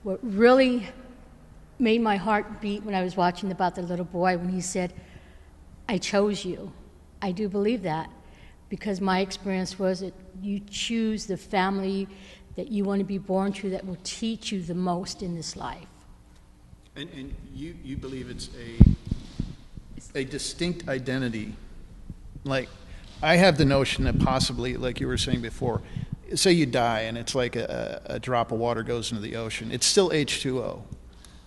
what really made my heart beat when I was watching about the little boy when he said, I chose you. I do believe that, because my experience was that you choose the family that you want to be born to that will teach you the most in this life. And you believe it's a distinct identity. Like, I have the notion that possibly, like you were saying before, say you die and it's like a drop of water goes into the ocean. It's still H2O,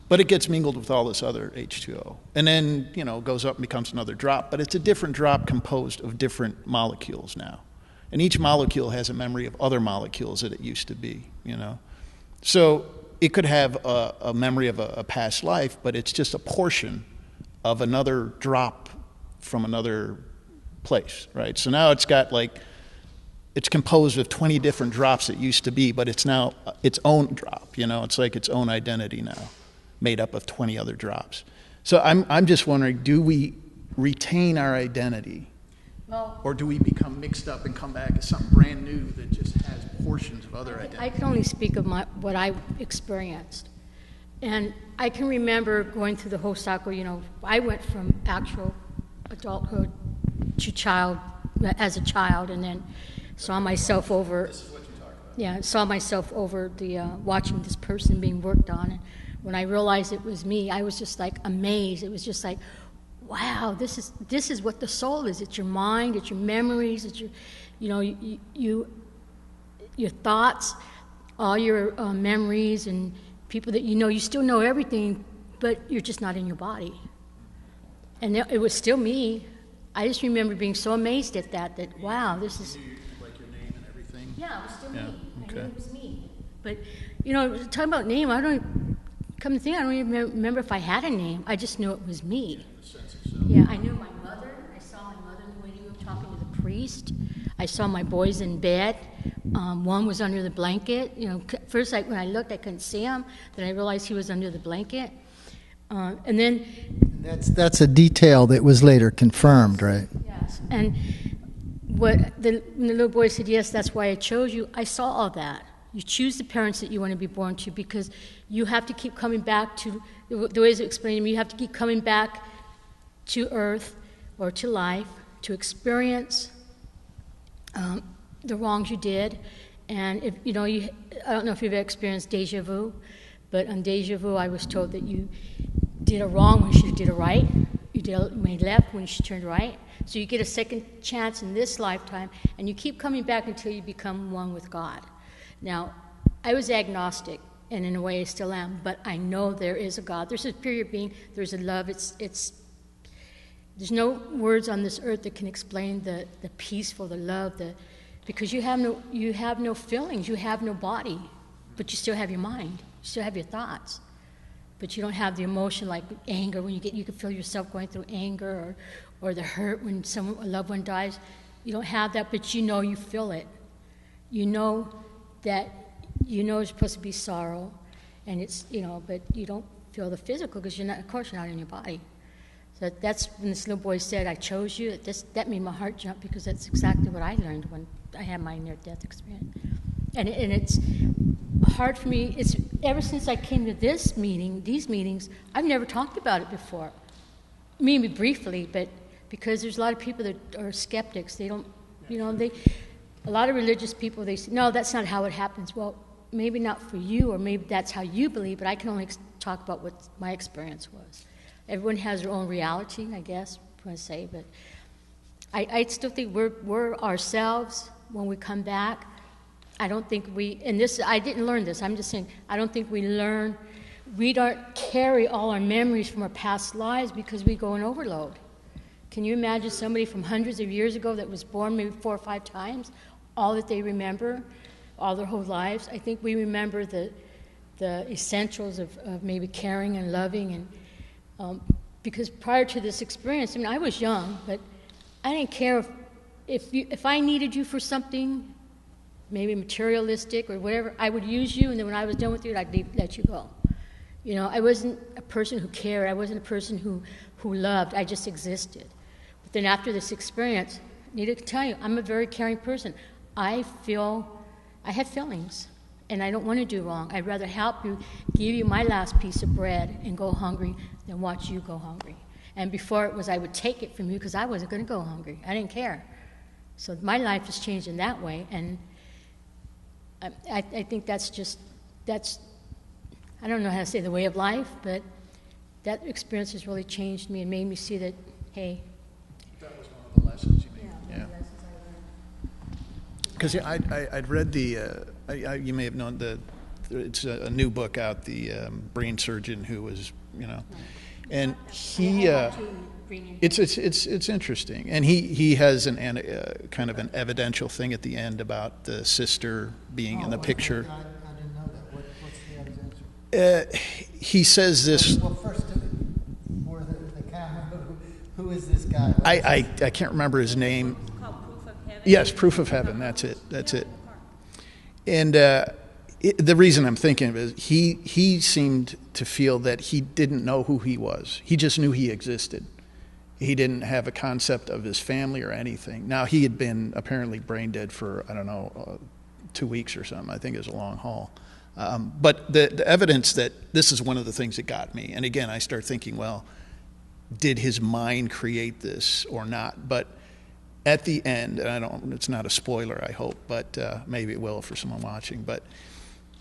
but it gets mingled with all this other H2O. And then, goes up and becomes another drop. But it's a different drop composed of different molecules now. And each molecule has a memory of other molecules that it used to be, So it could have a memory of a past life, but it's just a portion of another drop from another place, right? So now it's got it's composed of 20 different drops it used to be, but it's now its own drop, It's like its own identity now, made up of 20 other drops. So I'm just wondering, do we retain our identity? Well, or do we become mixed up and come back as something brand new that just has portions of other identity? I can only speak of what I experienced. And I can remember going through the whole cycle, I went from actual adulthood to as a child, and then saw myself over. This is what you talk about. Yeah, saw myself over the watching this person being worked on. And when I realized it was me, I was just amazed. It was just wow, this is what the soul is. It's your mind, it's your memories, it's your, your thoughts, all your memories and people that you still know everything, but you're just not in your body. And it was still me. I just remember being so amazed at that wow, this is... Like your name and everything? Yeah, it was still me. Okay. I knew it was me. But, talking about name, I don't even remember if I had a name. I just knew it was me. Yeah, I knew my mother. I saw my mother in the waiting room talking to the priest. I saw my boys in bed. One was under the blanket. First when I looked, I couldn't see him. Then I realized he was under the blanket. And then... That's a detail that was later confirmed, right? Yes. And when the little boy said, yes, that's why I chose you, I saw all that. You choose the parents that you want to be born to, because you have to keep coming back to, the ways of explaining it, you have to keep coming back to earth or to life to experience the wrongs you did. And if I don't know if you've ever experienced deja vu, but on deja vu I was told that you did a wrong when you should have did a right. You made left when you should turn right. So you get a second chance in this lifetime, and you keep coming back until you become one with God. Now, I was agnostic, and in a way I still am, but I know there is a God. There's a superior being. There's a love. There's no words on this earth that can explain the peaceful, the love, because you have no feelings, you have no body, but you still have your mind, you still have your thoughts, but you don't have the emotion like anger. When you can feel yourself going through anger, or the hurt when a loved one dies. You don't have that, but you feel it. You know that it's supposed to be sorrow, and it's but you don't feel the physical because of course you're not in your body. So that's when this little boy said, I chose you. That made my heart jump, because that's exactly what I learned when I had my near-death experience. And it's hard for me. It's ever since I came to these meetings, I've never talked about it before. Maybe briefly, but because there's a lot of people that are skeptics. They don't, a lot of religious people, they say, no, that's not how it happens. Well, maybe not for you, or maybe that's how you believe, but I can only talk about what my experience was. Everyone has their own reality, I guess, I'm going to say, but I still think we're ourselves when we come back. I don't think I didn't learn this, I'm just saying, I don't think we don't carry all our memories from our past lives because we go in overload. Can you imagine somebody from hundreds of years ago that was born maybe 4 or 5 times, all that they remember, all their whole lives? I think we remember the essentials of maybe caring and loving, and because prior to this experience, I was young, but I didn't care if I needed you for something, maybe materialistic or whatever, I would use you, and then when I was done with you, I'd let you go. I wasn't a person who cared. I wasn't a person who loved. I just existed. But then after this experience, I need to tell you, I'm a very caring person. I have feelings. And I don't want to do wrong. I'd rather help you, give you my last piece of bread and go hungry than watch you go hungry. And before it was I would take it from you because I wasn't going to go hungry. I didn't care. So my life has changed in that way. And I think that's, I don't know how to say the way of life, but that experience has really changed me and made me see that, hey. That was one of the lessons you made. Yeah. One of the lessons I learned. Because I'd read you may have known it's a new book out, the brain surgeon who was, and he, it's interesting, and he has kind of an evidential thing at the end about the sister being in the picture. I didn't know that. What's the evidential? He says this. Well, first, for the camera, who is this guy? I can't remember his name. It's called Proof of Heaven. Yes, Proof of Heaven. That's it. And the reason I'm thinking of it is he seemed to feel that he didn't know who he was. He just knew he existed. He didn't have a concept of his family or anything. Now, he had been apparently brain dead for, 2 weeks or something. I think it was a long haul. But the evidence that this is one of the things that got me. And again, I start thinking, well, did his mind create this or not? But at the end, and it's not a spoiler, I hope, but maybe it will for someone watching, but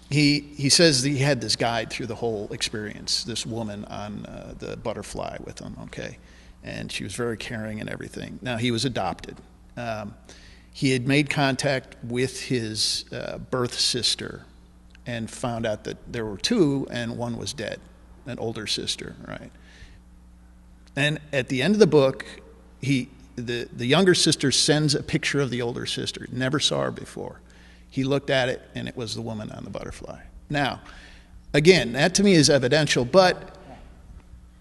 he says that he had this guide through the whole experience, this woman on the butterfly with him, okay? And she was very caring and everything. Now, he was adopted. He had made contact with his birth sister and found out that there were two and one was dead, an older sister, right? And at the end of the book, the younger sister sends a picture of the older sister. Never saw her before. He looked at it, and it was the woman on the butterfly. Now, again, that to me is evidential, but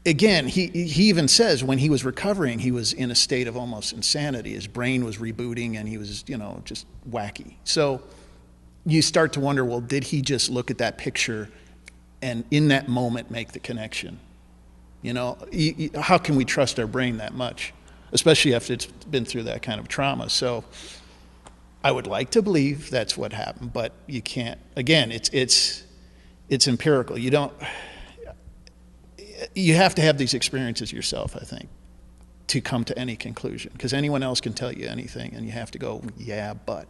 again, he even says when he was recovering, he was in a state of almost insanity. His brain was rebooting, and he was, just wacky. So you start to wonder, well, did he just look at that picture and in that moment make the connection? How can we trust our brain that much, especially after it's been through that kind of trauma? So I would like to believe that's what happened, but you can't. Again, it's empirical. You have to have these experiences yourself, I think, to come to any conclusion, because anyone else can tell you anything, and you have to go, yeah, but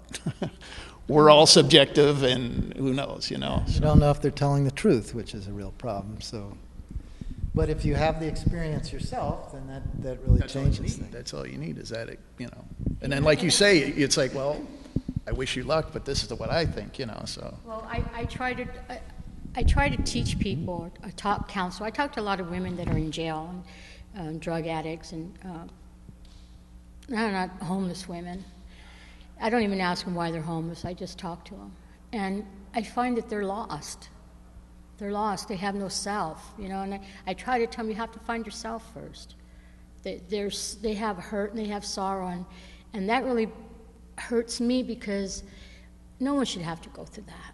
we're all subjective, and who knows, You don't know if they're telling the truth, which is a real problem. So, but if you have the experience yourself, then that really changes things. That's all you need is that, And then, like you say, it's like, well, I wish you luck, but this is what I think, so. Well, I try to teach people, talk counsel. I talk to a lot of women that are in jail and drug addicts and not homeless women. I don't even ask them why they're homeless. I just talk to them. And I find that they're lost. They're lost. They have no self, and I try to tell them you have to find yourself first. They have hurt and they have sorrow, and that really hurts me because no one should have to go through that.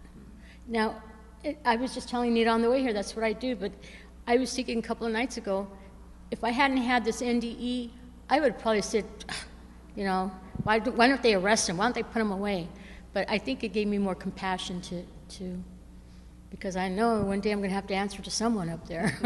Now, I was just telling Nita on the way here, that's what I do, but I was thinking a couple of nights ago, if I hadn't had this NDE, I would probably said, why don't they arrest him? Why don't they put him away? But I think it gave me more compassion to because I know one day I'm going to have to answer to someone up there.